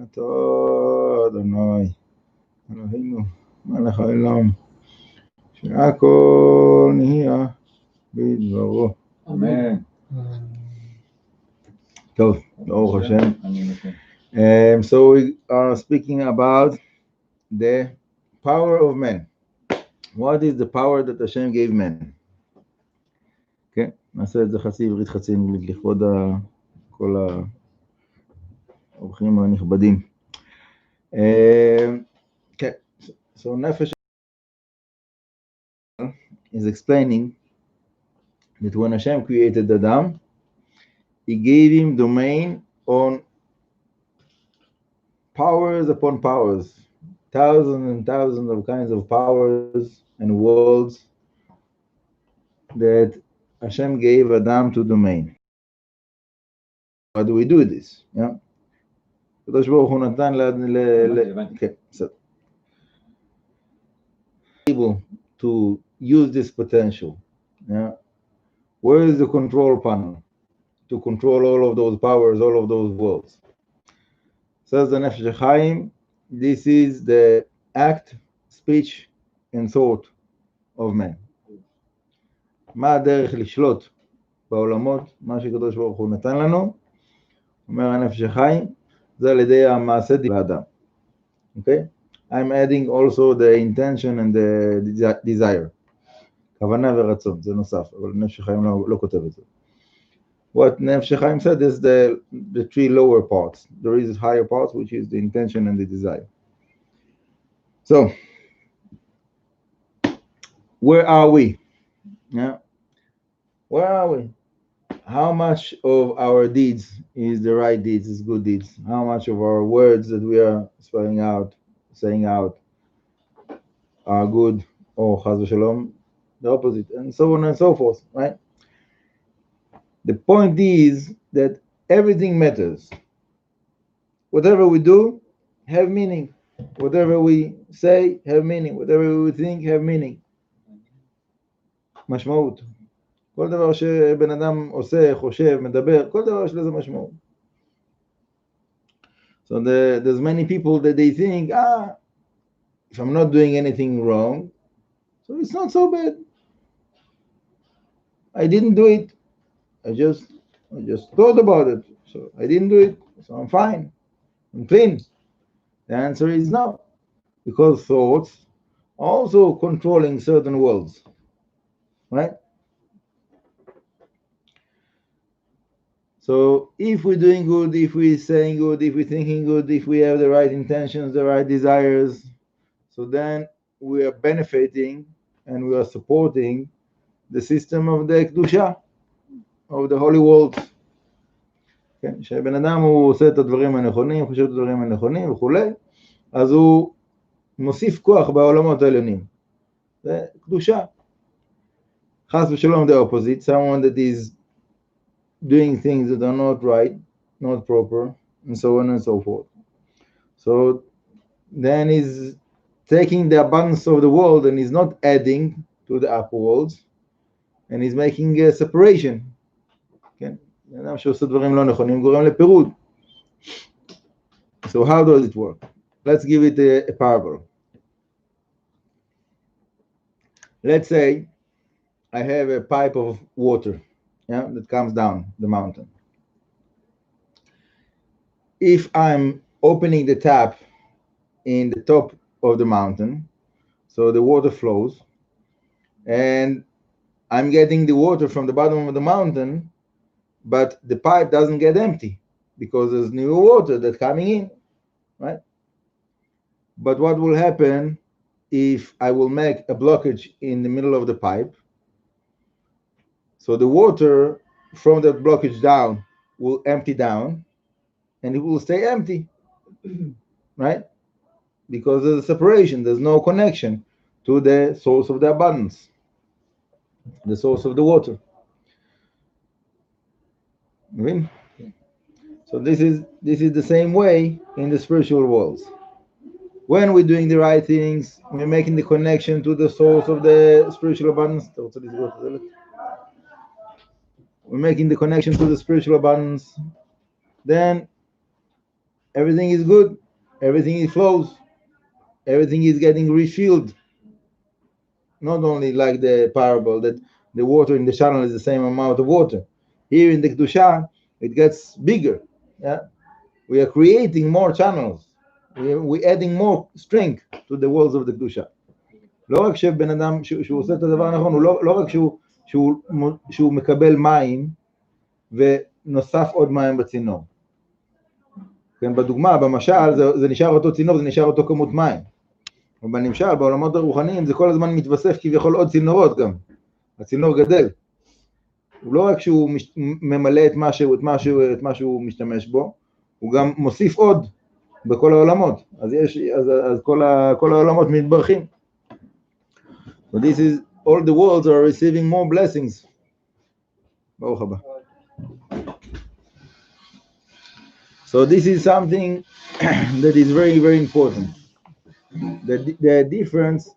אתה אדוני, אלוהינו, מלך העולם, שהכל נהיה בדברו. אמן. טוב, ברוך השם. So we are speaking about the power of man. What is the power that Hashem gave man? כן, נעשה את זה חצי עברית חצי אנגלית לכבוד כל האורחים הנכבדים. כן, so נפש is explaining that when Hashem created Adam, he gave him domain on powers upon powers, thousands and thousands of kinds of powers and worlds that Hashem gave Adam to domain. How do we do this? Yeah. הקדוש ברוך הוא נתן כן, בסדר. Able to use this potential. Yeah. Where is the control panel to control all of those powers, all of those worlds? Says the Nefesh HaChaim, this is the act, speech, and thought of man. מה הדרך לשלוט בעולמות, מה שקדוש ברוך הוא נתן לנו? אומר הנפש החיים, זה על ידי המעשה באדם. Okay? I'm adding also the intention and the desire. כוונה ורצון, זה נוסף, אבל נפש החיים לא כותב את זה. What נפש החיים said is the three lower parts. There is higher parts, which is the intention and the desire. So, where are we? Yeah. Where are we? How much of our deeds is the right deeds, is good deeds? How much of our words that we are spelling out, saying out, are good or chas v'shalom, the opposite, and so on and so forth, right? The point is that everything matters. Whatever we do, have meaning. Whatever we say, have meaning. Whatever we think, have meaning. משמעות. כל דבר שבן אדם עושה, חושב, מדבר, כל דבר יש לזה משמעות. So there's many people that they think, if I'm not doing anything wrong, so it's not so bad. I didn't do it. I just thought about it. So I didn't do it. So I'm fine. I'm clean. The answer is no. Because thoughts are also controlling certain worlds. Right? So if we're doing good, if we're saying good, if we're thinking good, if we have the right intentions, the right desires, so then we are benefiting and we are supporting the system of the Kedusha, of the holy world. כן, שבן אדם הוא עושה את הדברים הנכונים, חושב את הדברים הנכונים וכולי, אז הוא מוסיף כוח בעולמות העליונים. זה קדושה. חס ושלום, the opposite, someone that is doing things that are not right, not proper, and so on and so forth. So then he's taking the abundance of the world and he's not adding to the upper worlds, and he's making a separation. כן? אדם שעושה דברים לא נכונים גורם לפירוד. So how does it work? Let's give it a parable. Let's say I have a pipe of water, yeah, that comes down the mountain. If I'm opening the tap in the top of the mountain, so the water flows, and I'm getting the water from the bottom of the mountain, but the pipe doesn't get empty because there's new water that's coming in, right? But what will happen if I will make a blockage in the middle of the pipe? So the water from that blockage down will empty down and it will stay empty, right? Because there's a separation, there's no connection to the source of the abundance, the source of the water. Okay? So this is the same way in the spiritual worlds. When we're doing the right things, we're making the connection to the source of the spiritual abundance. We're making the connection to the spiritual abundance. Then everything is good, everything flows, everything is getting refilled. Not only like the parable that the water in the channel is the same amount of water. Here in the Kedusha, it gets bigger. Yeah? We are creating more channels. We're adding more strength to the walls of the Kedusha. לא רק שבן אדם, שהוא עושה את הדבר הנכון, הוא לא רק שהוא מקבל מים ונוסף עוד מים בצינור. כן, בדוגמה, במשל, זה נשאר אותו צינור, זה נשאר אותו כמות מים. ובנמשל, בעולמות הרוחניים, זה כל הזמן מתווסף כביכול עוד צינורות גם. הצינור גדל. הוא לא רק שהוא ממלא את מה שהוא משתמש בו, הוא גם מוסיף עוד בכל העולמות. אז כל העולמות מתברכים. So this is, all the worlds are receiving more blessings. ברוך הבא. So this is something that is very, very important. The difference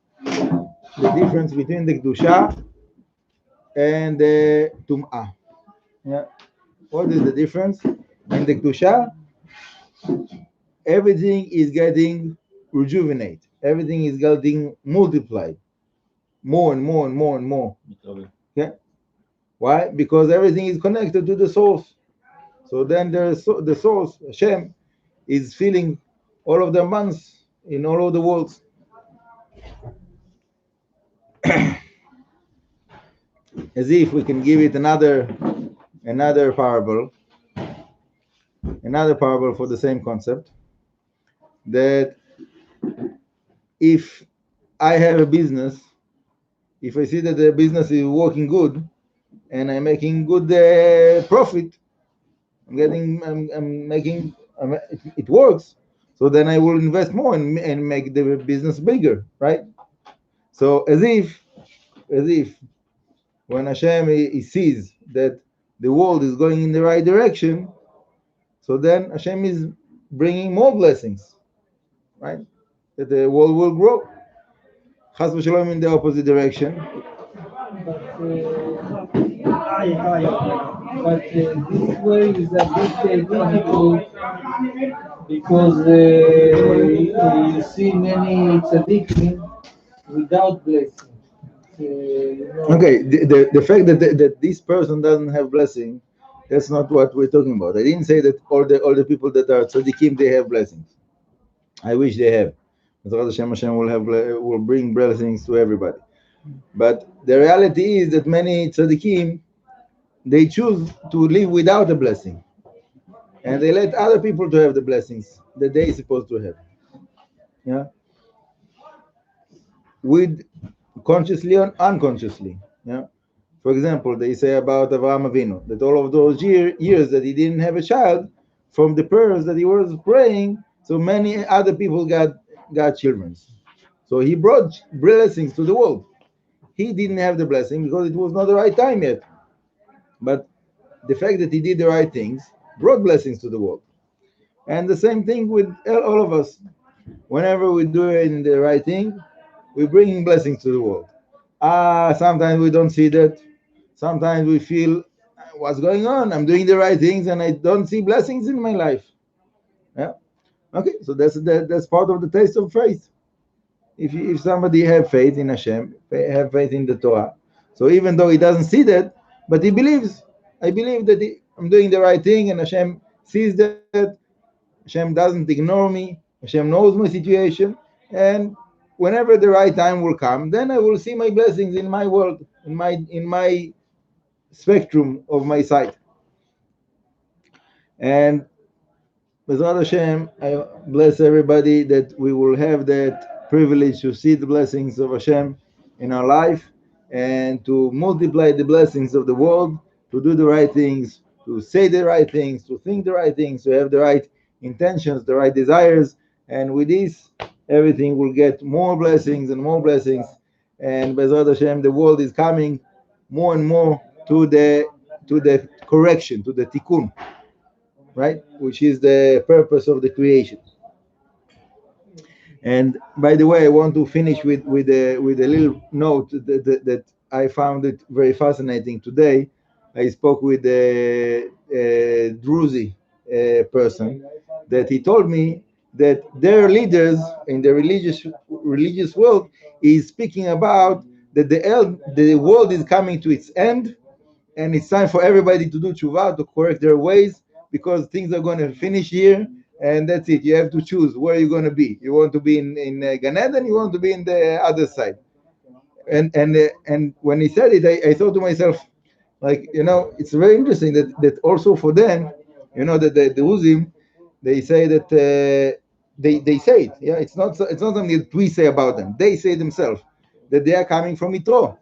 between the Kedusha and the Tum'ah. Yeah. What is the difference? In the Kedusha, everything is getting rejuvenated. Everything is getting multiplied. More and more and more and more. Okay? Why? Because everything is connected to the source. So then the source, Hashem, is filling all of the months in all of the worlds. As if we can give it another parable for the same concept, that if I have a business, if I see that the business is working good and I'm making good profit, it works, so then I will invest more and make the business bigger, right? So as if when Hashem he sees that the world is going in the right direction, so then Hashem is bringing more blessings, right? That the world will grow. Chas v'shalom in the opposite direction. But this way is a bit difficult because you see many tzaddikim without blessing. Okay, the fact that this person doesn't have blessing, that's not what we're talking about. I didn't say that all the people that are tzaddikim, they have blessings. I wish they have. Hashem will bring blessings to everybody. But the reality is that many tzaddikim, they choose to live without a blessing, and they let other people to have the blessings that they're supposed to have. Yeah, with consciously or unconsciously. Yeah. For example, they say about Avraham Avinu that all of those years that he didn't have a child, from the prayers that he was praying, so many other people got children. So he brought blessings to the world. He didn't have the blessing because it was not the right time yet. But the fact that he did the right things brought blessings to the world. And the same thing with all of us. Whenever we do the right thing, we're bringing blessings to the world. Sometimes we don't see that. Sometimes we feel, what's going on? I'm doing the right things and I don't see blessings in my life. Yeah. Okay, so that's part of the taste of faith. If somebody have faith in Hashem, have faith in the Torah, so even though he doesn't see that, but he believes, I believe that I'm doing the right thing, and Hashem sees that. Hashem doesn't ignore me. Hashem knows my situation, and whenever the right time will come, then I will see my blessings in my world, in my spectrum of my sight. And B'ezrat Hashem, I bless everybody that we will have that privilege to see the blessings of Hashem in our life and to multiply the blessings of the world, to do the right things, to say the right things, to think the right things, to have the right intentions, the right desires. And with this, everything will get more blessings and more blessings. And B'ezrat Hashem, the world is coming more and more to the correction, to the tikkun, right? Which is the purpose of the creation. And by the way, I want to finish with a little note that I found it very fascinating today. I spoke with Druzi person, that he told me that their leaders in the religious world is speaking about that the world is coming to its end, and it's time for everybody to do tshuva, to correct their ways, because things are going to finish here, and that's it. You have to choose where you're going to be. You want to be in Gan Eden, you want to be in the other side. And when he said it, I thought to myself, like, it's very interesting that also for them, that the Uzim, they say that they say it. Yeah, it's not something that we say about them. They say themselves that they are coming from Yitro.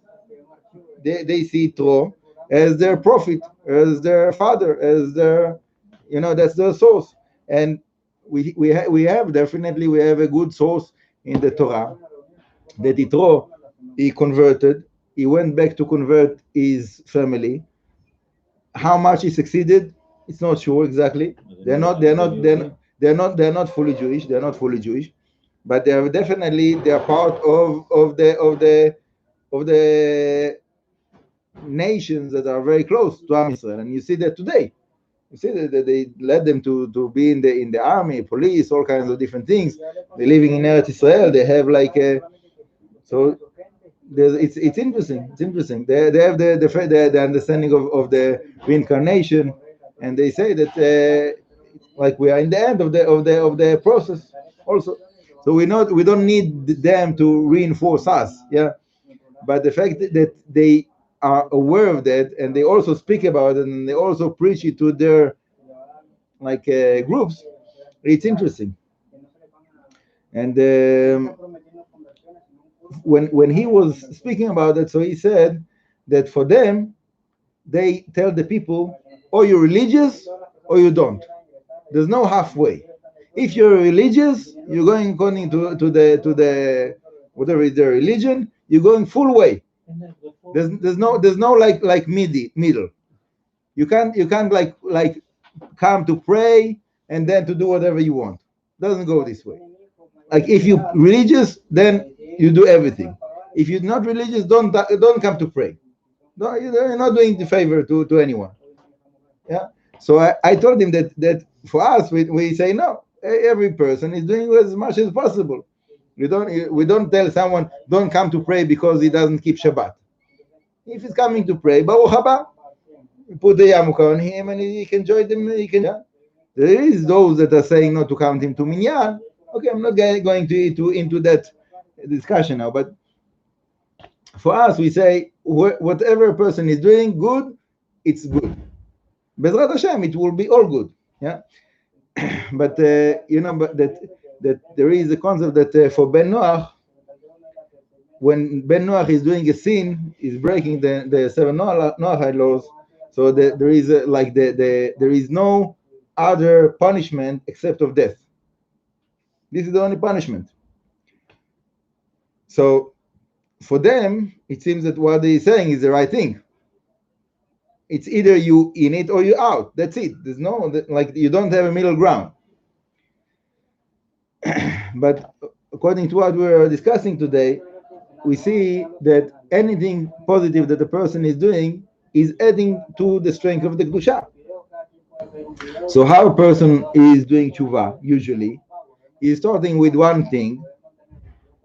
They see Yitro as their prophet, as their father, as their, that's their source. And we have definitely we have a good source in the Torah that Yitro, he converted. He went back to convert his family. How much he succeeded, it's not sure exactly. They're not fully Jewish. They're not fully Jewish, but they are definitely part of the nations that are very close to Am Israel, and you see that today. You see that they led them to be in the army, police, all kinds of different things. They're living in Eretz Israel. They have so it's interesting. It's interesting. They have the understanding of the reincarnation, and they say that like we are in the end of the process also. So we don't need them to reinforce us. Yeah, but the fact that they are aware of that, and they also speak about it, and they also preach it to their groups, it's interesting. And when he was speaking about it, so he said that for them, they tell the people, or you're religious or you don't. There's no halfway. If you're religious, you're going according to the whatever is their religion, you're going full way. There's no like middle. You can't like come to pray and then to do whatever you want. Doesn't go this way. Like if you're religious, then you do everything. If you're not religious, don't come to pray. No, you're not doing the favor to anyone. Yeah. So I told him that for us we say no. Every person is doing as much as possible. We don't tell someone don't come to pray because he doesn't keep Shabbat. If he's coming to pray, Baruch haba, put the yarmulke on him and he can join them. Yeah? There is those that are saying not to count him to minyan. Okay, I'm not going into that discussion now, but for us, we say whatever a person is doing good, it's good. Bezrat Hashem, it will be all good. Yeah, but but that there is a concept that for Ben Noach, when Ben Noach is doing a sin, is breaking the seven Noachide laws. So there is there is no other punishment except of death. This is the only punishment. So for them, it seems that what they're saying is the right thing. It's either you in it or you out. That's it. There's no you don't have a middle ground. But according to what we're discussing today, we see that anything positive that the person is doing is adding to the strength of the Kedusha. So how a person is doing tshuva usually is starting with one thing,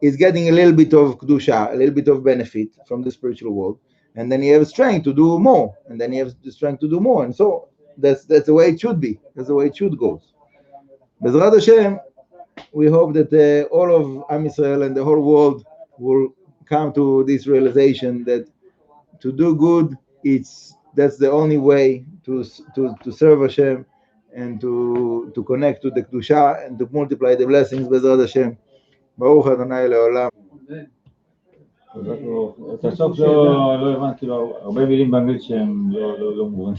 is getting a little bit of Kedusha, a little bit of benefit from the spiritual world, and then you have strength to do more, and then you have the strength to do more, and so that's the way it should be. That's the way it should go. Bezrat Hashem, we hope that all of Am Yisrael and the whole world will come to this realization that to do good, that's the only way to serve Hashem and to connect to the Kedusha and to multiply the blessings. Bezrat Hashem. ברוך אדוני לעולם. את הסוף לא הבנתי, הרבה מילים באנגלית שהם לא מובנים.